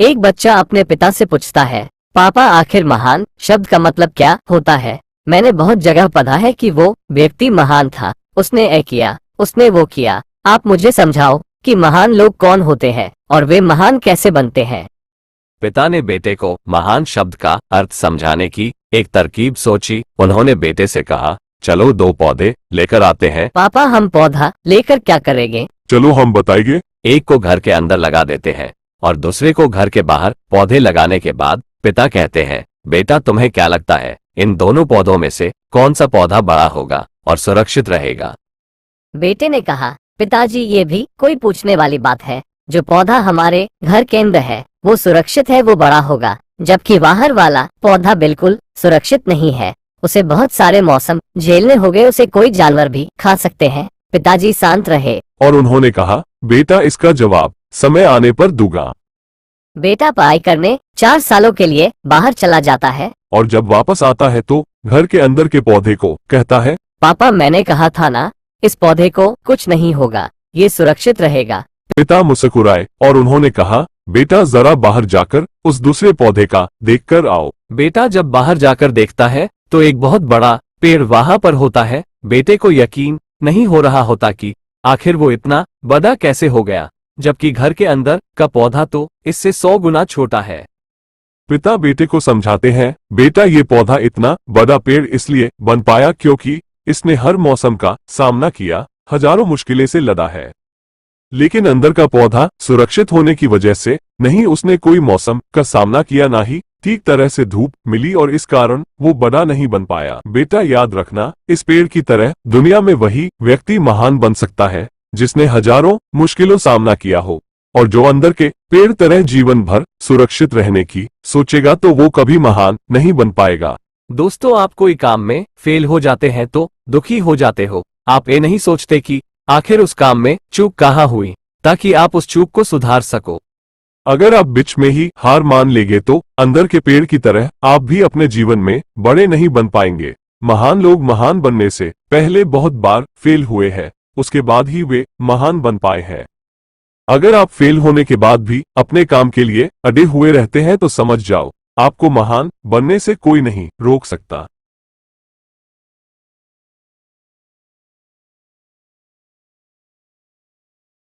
एक बच्चा अपने पिता से पूछता है, पापा आखिर महान शब्द का मतलब क्या होता है। मैंने बहुत जगह पढ़ा है कि वो व्यक्ति महान था, उसने ये किया, उसने वो किया। आप मुझे समझाओ कि महान लोग कौन होते हैं और वे महान कैसे बनते हैं। पिता ने बेटे को महान शब्द का अर्थ समझाने की एक तरकीब सोची। उन्होंने बेटे से कहा, चलो 2 पौधे लेकर आते हैं। पापा हम पौधा लेकर क्या करेंगे। चलो हम बताएंगे। एक को घर के अंदर लगा देते हैं और दूसरे को घर के बाहर। पौधे लगाने के बाद पिता कहते हैं, बेटा तुम्हें क्या लगता है इन दोनों पौधों में से कौन सा पौधा बड़ा होगा और सुरक्षित रहेगा। बेटे ने कहा, पिताजी ये भी कोई पूछने वाली बात है। जो पौधा हमारे घर के अंदर है वो सुरक्षित है, वो बड़ा होगा, जबकि बाहर वाला पौधा बिल्कुल सुरक्षित नहीं है। उसे बहुत सारे मौसम झेलने होंगे, उसे कोई जानवर भी खा सकते हैं। पिताजी शांत रहे और उन्होंने कहा, बेटा इसका जवाब समय आने पर दूंगा। बेटा पढ़ाई करने 4 सालों के लिए बाहर चला जाता है और जब वापस आता है तो घर के अंदर के पौधे को कहता है, पापा मैंने कहा था ना, इस पौधे को कुछ नहीं होगा, ये सुरक्षित रहेगा। पिता मुस्कुराए और उन्होंने कहा, बेटा जरा बाहर जाकर उस दूसरे पौधे का देखकर आओ। बेटा जब बाहर जाकर देखता है तो एक बहुत बड़ा पेड़ वहां पर होता है। बेटे को यकीन नहीं हो रहा होता कि आखिर वो इतना बड़ा कैसे हो गया, जबकि घर के अंदर का पौधा तो इससे 100 गुना छोटा है। पिता बेटे को समझाते हैं, बेटा ये पौधा इतना बड़ा पेड़ इसलिए बन पाया क्योंकि इसने हर मौसम का सामना किया, हजारों मुश्किलें से लड़ा है। लेकिन अंदर का पौधा सुरक्षित होने की वजह से नहीं, उसने कोई मौसम का सामना किया, ना ही ठीक तरह से धूप मिली और इस कारण वो बड़ा नहीं बन पाया। बेटा याद रखना, इस पेड़ की तरह दुनिया में वही व्यक्ति महान बन सकता है जिसने हजारों मुश्किलों सामना किया हो, और जो अंदर के पेड़ तरह जीवन भर सुरक्षित रहने की सोचेगा तो वो कभी महान नहीं बन पाएगा। दोस्तों, आप कोई काम में फेल हो जाते हैं तो दुखी हो जाते हो। आप ये नहीं सोचते कि आखिर उस काम में चूक कहाँ हुई, ताकि आप उस चूक को सुधार सको। अगर आप बीच में ही हार मान लेंगे तो अंदर के पेड़ की तरह आप भी अपने जीवन में बड़े नहीं बन पाएंगे। महान लोग महान बनने से पहले बहुत बार फेल हुए हैं, उसके बाद ही वे महान बन पाए हैं। अगर आप फेल होने के बाद भी अपने काम के लिए अड़े हुए रहते हैं तो समझ जाओ, आपको महान बनने से कोई नहीं रोक सकता।